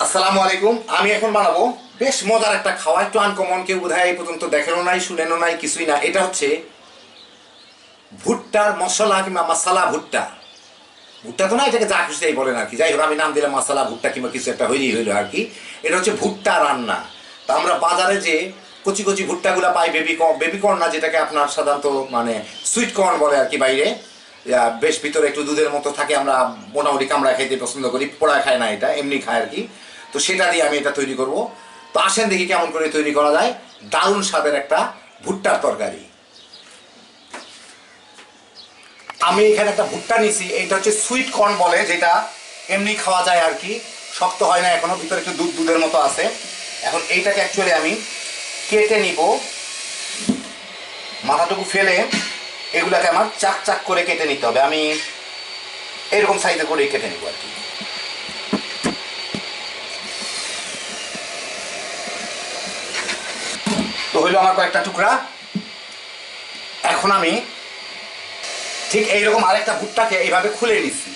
আসসালামু আলাইকুম। আমি এখন বানাবো বেশ মজার একটা খাওয়া, একটু আনকমন, কেউ বোধহয় এই পর্যন্ত দেখেনও নাই, শুনেনও নাই, কিছুই না। এটা হচ্ছে ভুট্টার মশলা কিংবা মশালা ভুট্টা। ভুট্টা তো না, এটাকে যা খুশি তাই বলেন আর কি। যাই হোক, আমি নাম দিলাম মশালা ভুট্টা কিংবা কিছু একটা হইলেই হইলো আর কি। এটা হচ্ছে ভুট্টা রান্না। তা আমরা বাজারে যে কচি কচি ভুট্টাগুলো পাই, বেবি কর্ন না, যেটাকে আপনার সাধারণত মানে সুইট কর্ন বলে আর কি বাইরে, বেশ ভিতরে একটু দুধের মতো থাকে। আমরা মোটামুটি কামড়া খাইতে পছন্দ করি, পোড়া খায় না, এটা এমনি খায় আর কি। তো সেটা দিয়ে আমি এটা তৈরি করব। তো আসেন দেখি কেমন করে তৈরি করা যায় দারুণ স্বাদের একটা ভুট্টার তরকারি। আমি এখানে একটা ভুট্টা নিছি, এটা হচ্ছে সুইট কর্ন বলে, যেটা এমনি খাওয়া যায় আর কি, শক্ত হয় না এখনো, ভিতরে একটু দুধের মতো আছে। এখন এইটাকে অ্যাকচুয়ালি আমি কেটে নিব, মাথাটুকু ফেলে এগুলাকে আমার চাক চাক করে কেটে নিতে হবে। আমি এরকম সাইজে করেই কেটে নিব আর কি। তো হইলো আমার কয়েকটা টুকরা। এখন আমি ঠিক এইরকম আরেকটা ভুট্টাকে এইভাবে খুলে নিচ্ছি।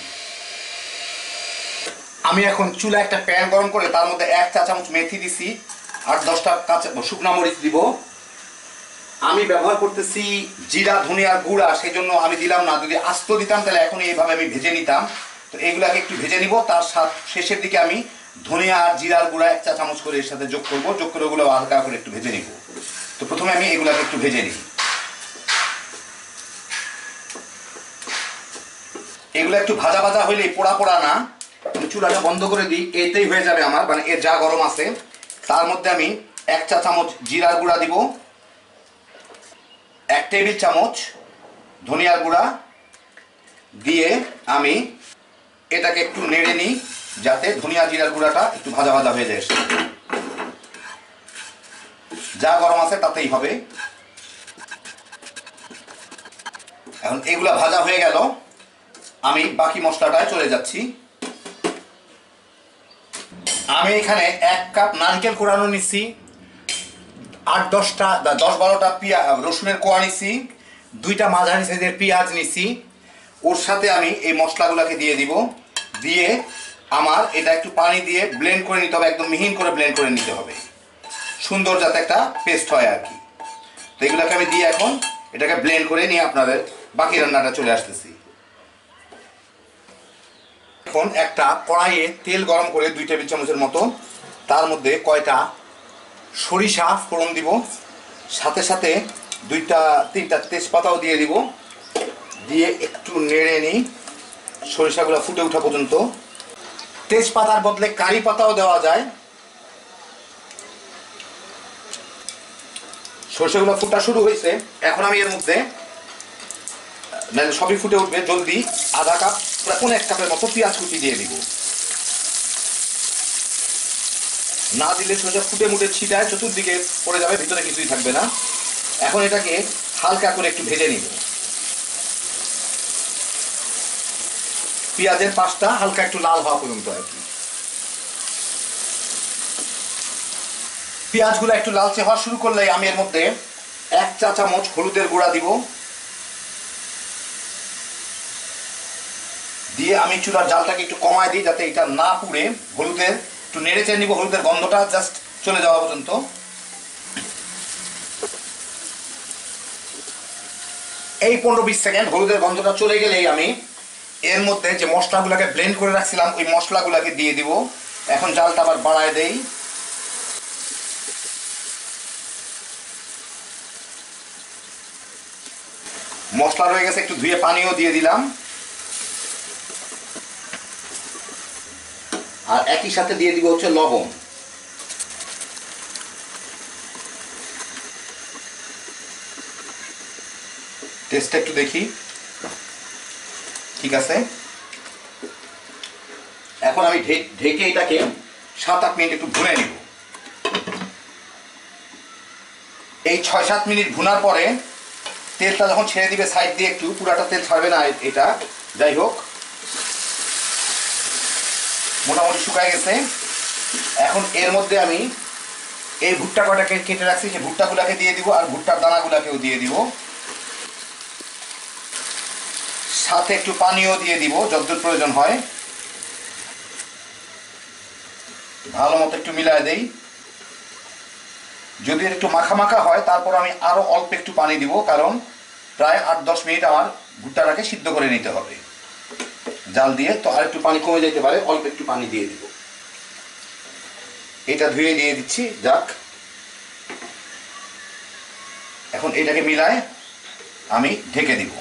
আমি এখন চুলা একটা প্যান গরম করে তার মধ্যে 1 চা চামচ মেথি দিছি, 8-10টা কাঁচা শুকনা মরিচ দিব। আমি ব্যবহার করতেছি জিরা ধনিয়ার গুঁড়া, সেই জন্য আমি দিলাম না। যদি আস্ত দিতাম তাহলে এখন এইভাবে আমি ভেজে নিতাম। তো এইগুলাকে একটু ভেজে নিব। তার শেষের দিকে আমি ধনিয়া আর জিরার গুঁড়া 1 চা চামচ করে এর সাথে যোগ করব। যোগ করে ওগুলো হালকা করে একটু ভেজে নিব। তো প্রথমে আমি এগুলাকে একটু ভেজে নিই। এগুলো একটু ভাজা ভাজা হইলে, পোড়া পোড়া না, চুলাটা বন্ধ করে দিই, এতেই হয়ে যাবে আমার। মানে এর যা গরম আছে তার মধ্যে আমি 1 চা চামচ জিরার গুঁড়া দিব, 1 টেবিল চামচ ধনিয়ার গুঁড়া দিয়ে আমি এটাকে একটু নেড়ে নিই, যাতে ধনিয়া জিরার গুঁড়াটা একটু ভাজা ভাজা হয়ে যায়। যা গরম আছে তাতেই হবে। এখন এগুলা ভাজা হয়ে গেল, আমি বাকি মশলাটায় চলে যাচ্ছি। আমি এখানে 1 কাপ নারকেল কোড়ানো নিছি, 10-12টা রসুনের কোয়া নিছি, 2টা মাঝারি সাইজের পেঁয়াজ নিছি। ওর সাথে আমি এই মশলাগুলোকে দিয়ে দিব। দিয়ে আমার এটা একটু পানি দিয়ে ব্লেন্ড করে নিতে হবে, একদম মিহিন করে ব্লেন্ড করে নিতে হবে, সুন্দর যাতে একটা পেস্ট হয় আর কি। তো এগুলোকে আমি দিয়ে এখন এটাকে ব্লেন্ড করে নিয়ে আপনাদের বাকি রান্নাটা চলে আসতেছি। এখন একটা কড়াইয়ে তেল গরম করে 2 টেবিল চামচের মতো, তার মধ্যে কয়টা সরিষা ফোড়ন দিব, সাথে সাথে 2-3টা তেজপাতাও দিয়ে দিব। দিয়ে একটু নেড়ে নিই সরিষাগুলো ফুটে ওঠা পর্যন্ত। তেজপাতার বদলে কারি পাতাও দেওয়া যায়। সরিষাগুলো ফুটা শুরু হয়েছে, এখন আমি এর মধ্যে, মানে সবই ফুটে উঠবে জলদি, আধা কাপ, প্রায় 1 কাপের মতো পেঁয়াজ কুচি দিয়ে দিব। না দিলে সরিষা ফুটে মুটে ছিটায় চতুর্দিকে পড়ে যাবে, ভিতরে কিছুই থাকবে না। এখন এটাকে হালকা করে একটু ভেজে নিব, পেঁয়াজের পাশটা হালকা একটু লাল হওয়া পর্যন্ত আর কি। পেঁয়াজগুলো একটু লালচে হওয়া শুরু করলে আমি এর মধ্যে 1 চা চামচ হলুদের গুঁড়া দিব। দিয়ে আমি চুলার জালটাকে একটু কমায় দিই, যাতে এটা না পুড়ে। হলুদের একটু নেড়ে চেড়ে নিব, হলুদের গন্ধটা জাস্ট চলে যাওয়া পর্যন্ত। এই 15-20 সেকেন্ড হলুদের গন্ধটা চলে গেলেই আমি এর মধ্যে যে মশলাগুলোকে ব্লেন্ড করে রাখছিলাম ওই মশলাগুলোকে দিয়ে দিব। এখন জালটা আবার বাড়ায় দেই। মশলা রয়ে গেছে, একটু ধুয়ে পানিও দিয়ে দিলাম। আর একই সাথে দিয়ে দিব হচ্ছে লবণ। টেস্টটা একটু দেখি, ঠিক আছে। এখন আমি ঢেকে এটাকে 7-8 মিনিট একটু ভুনে নিব। এই 6-7 মিনিট ভুনার পরে তেলটা যখন ছেড়ে দিবে সাইড দিয়ে, একটু পুরাটা তেল ছাড়বে না এটা, যাই হোক মোটামুটি শুকায় গেছে। এখন এর মধ্যে আমি এই ভুট্টা কটাকে কেটে রাখছি, যে ভুট্টাগুলাকে দিয়ে দিব, আর ভুট্টার দানাগুলাকেও দিয়ে দিব, সাথে একটু পানিও দিয়ে দিব যতদূর প্রয়োজন হয়। ভালো মতো একটু মিলায় দেই। যদি একটু মাখা মাখা হয় তারপর আমি আরও অল্প একটু পানি দিব, কারণ প্রায় 8-10 মিনিট আমার ভুট্টাটাকে সিদ্ধ করে নিতে হবে জাল দিয়ে। তো আর একটু পানি কমে যেতে পারে, অল্প একটু পানি দিয়ে দিব। এটা ধুয়ে দিয়ে দিচ্ছি। যাক, এখন এটাকে মিলায় আমি ঢেকে দিব।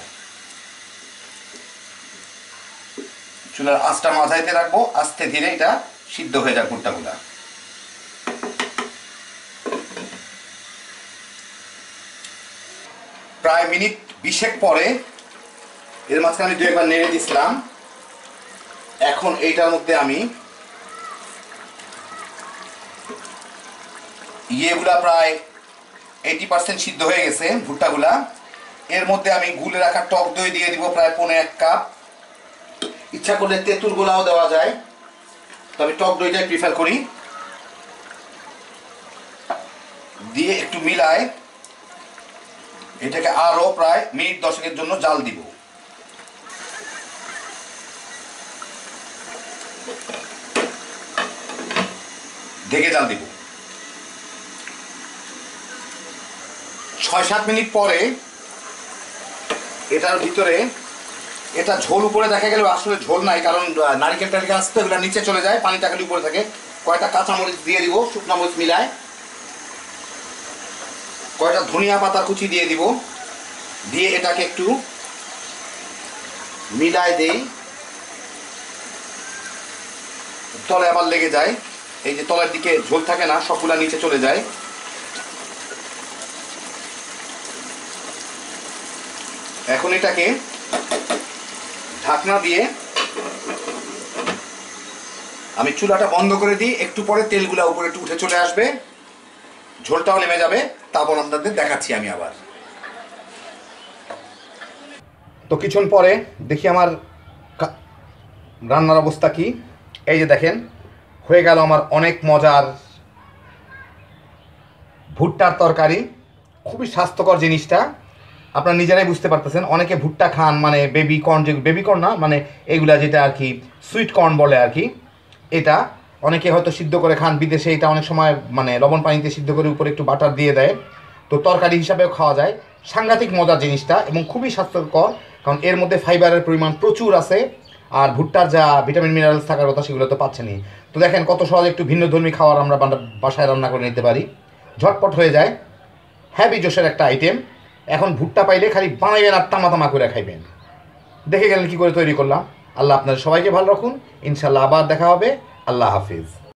চুলার আঁচটা মাঝাইতে রাখবো, আস্তে ধীরে এটা সিদ্ধ হয়ে যাক ভুট্টাগুলা। প্রায় মিনিট 20 পরে এর মাঝখানে আমি 2 একবার নেড়ে দিছিলাম। এখন এইটার মধ্যে আমি ইয়েগুলা প্রায় 80% সিদ্ধ হয়ে গেছে ভুট্টাগুলা। এর মধ্যে আমি গুলে রাখা টক দই দিয়ে দিব প্রায় 1.5 কাপ। ইচ্ছা করলে তেঁতুল গোলাও দেওয়া যায়, তবে টক দইটাই প্রিফার করি। দিয়ে একটু মিলায় এটাকে আরো প্রায় মিনিট 10 জন্য জাল দিব। ঢেকে জাল দিব। 6-7 মিনিট পরে এটার ভিতরে এটা ঝোল উপরে দেখা গেল, আসলে ঝোল নাই, কারণ নারিকেল টারিকেল আসতে এগুলো নিচে চলে যায়, পানিটা খালি উপরে থাকে। কয়টা কাঁচামরিচ দিয়ে দিব, শুকনো মরিচ মিলায়। কয়টা ধনিয়া পাতা কুচি দিয়ে দিব। দিয়ে এটাকে একটু মিলায় দেই। তলে আবার লেগে যায়, এই যে তলের দিকে ঝোল থাকে না, সবগুলা নিচে চলে যায়। এখন এটাকে ঢাকনা দিয়ে আমি চুলাটা বন্ধ করে দিই। একটু পরে তেলগুলা উপরে একটু উঠে চলে আসবে, ঝোলটাও নেমে যাবে। তারপর আপনাদের দেখাচ্ছি আমি আবার। তো কিছুক্ষণ পরে দেখি আমার রান্নার অবস্থা কি। এই যে দেখেন, হয়ে গেল আমার অনেক মজার ভুট্টার তরকারি। খুবই স্বাস্থ্যকর জিনিসটা, আপনারা নিজেরাই বুঝতে পারতেছেন। অনেকে ভুট্টা খান মানে বেবি কর্ন, যে বেবি কর্ন না, মানে এগুলা যেটা আর কি সুইট কর্ন বলে আর কি, এটা অনেকে হয়তো সিদ্ধ করে খান। বিদেশে এটা অনেক সময় মানে লবণ পানিতে সিদ্ধ করে উপরে একটু বাটার দিয়ে দেয়, তো তরকারি হিসাবেও খাওয়া যায়। সাংঘাতিক মজার জিনিসটা এবং খুবই স্বাস্থ্যকর, কারণ এর মধ্যে ফাইবারের পরিমাণ প্রচুর আছে। আর ভুট্টার যা ভিটামিন মিনারেলস থাকার কথা সেগুলো তো পাচ্ছেনই। তো দেখেন কত সহজে একটু ভিন্নধর্মী খাবার আমরা বাসায় রান্না করে নিতে পারি, ঝটপট হয়ে যায়। হ্যাভি জোশের একটা আইটেম। এখন ভুট্টা পাইলে খালি বানাইবেন আর তামা তামা করে খাইবেন। দেখে গেলেন কী করে তৈরি করলাম। আল্লাহ আপনাদের সবাইকে ভালো রাখুন। ইনশাল্লাহ আবার দেখা হবে। আল্লাহ হাফিজ।